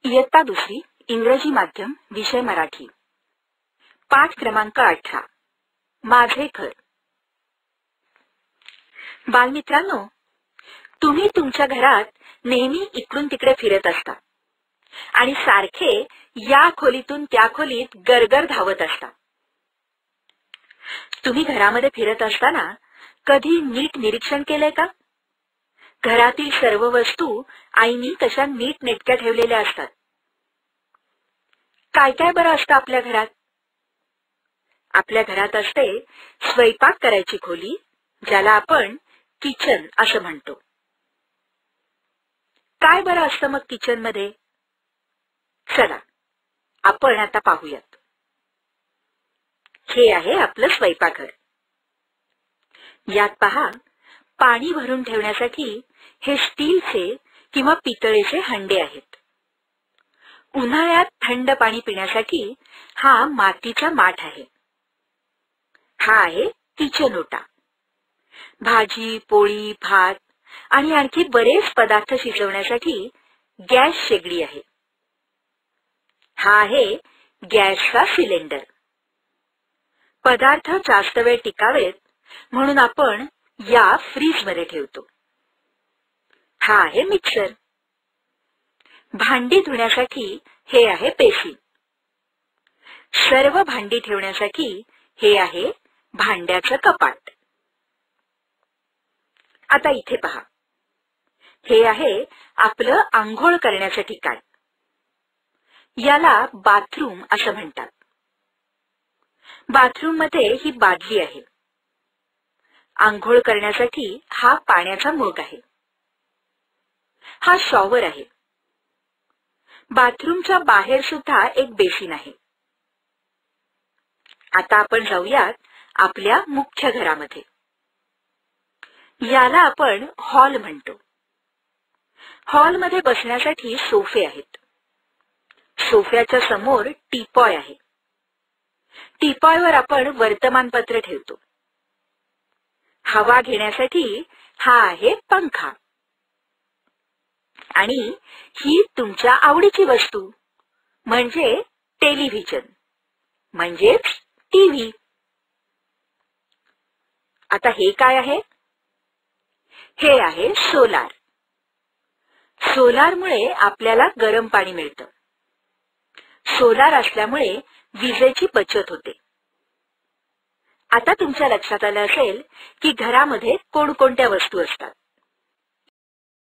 इयत्ता दुसरी इंग्रजी माध्यम विषय मराठी पाठ क्रमांक 18 माझे घर। बालमित्रांनो, तुम्ही तुमच्या घरात नेहमी इकडून तिकडे फिरत असता आणि सारखे या खोलीतून त्या खोलीत गरगर धावत असता। तुम्ही घरामध्ये फिरत असताना कधी नीट निरीक्षण केले का? घरातील सर्व वस्तू आईनी कशा नीट नेटक्या ठेवलेल्या असतात। काय काय बरं असतं आपल्या घरात? आपल्या घरात असते स्वयंपाक करायची खोली, ज्याला आपण किचन असं म्हणतो। काय बरं असतं मग किचन मध्ये? चला आपण आता पाहूयात। हे आहे आपलं स्वयंपाकघर। यात पहा, पाणी भरून ठेवण्यासाठी हे स्टीलचे किंवा पितळेचे हंडे आहेत। उन्हाळ्यात थंड पाणी पिण्यासाठी हा मातीचा माठ आहे। हा आहे किचन ओटा। भाजी, पोळी, भात आणि आणखी बरेच पदार्थ शिजवण्यासाठी गॅस शेगडी आहे। हा आहे गॅसचा सिलेंडर। पदार्थ जास्त वेळ टिकावेत म्हणून आपण या फ्रीजमध्ये ठेवतो। हा आहे मिक्सर। भांडी धुण्यासाठी हे आहे बेसिन। सर्व भांडी ठेवण्यासाठी हे आहे भांड्याचं कपाट। आता इथे पहा, हे आहे आपलं आंघोळ करण्याचं ठिकाण। याला बाथरूम असं म्हणतात। बाथरूम मध्ये ही बादली आहे। आंघोळ करण्यासाठी हा पाण्याचा मग आहे। हा शॉवर आहे। बाथरूमच्या बाहेर सुद्धा एक बेसिन आहे। आता आपण जाऊयात आपल्या मुख्य घरामध्ये। याला आपण हॉल म्हणतो। हॉलमध्ये बसण्यासाठी सोफे आहेत। सोफ्याच्या समोर टीपॉय आहे। टीपॉयवर आपण वर्तमानपत्र ठेवतो। हवा घेण्यासाठी हा आहे पंखा। आणि ही तुमच्या आवडीची वस्तू म्हणजे टेलिव्हिजन म्हणजेच टीव्ही। आता हे काय आहे? हे आहे सोलार। सोलारमुळे आपल्याला गरम पाणी मिळतं। सोलार असल्यामुळे विजेची बचत होते। आता तुमच्या लक्षात आलं असेल की घरामध्ये कोणकोणत्या वस्तू असतात।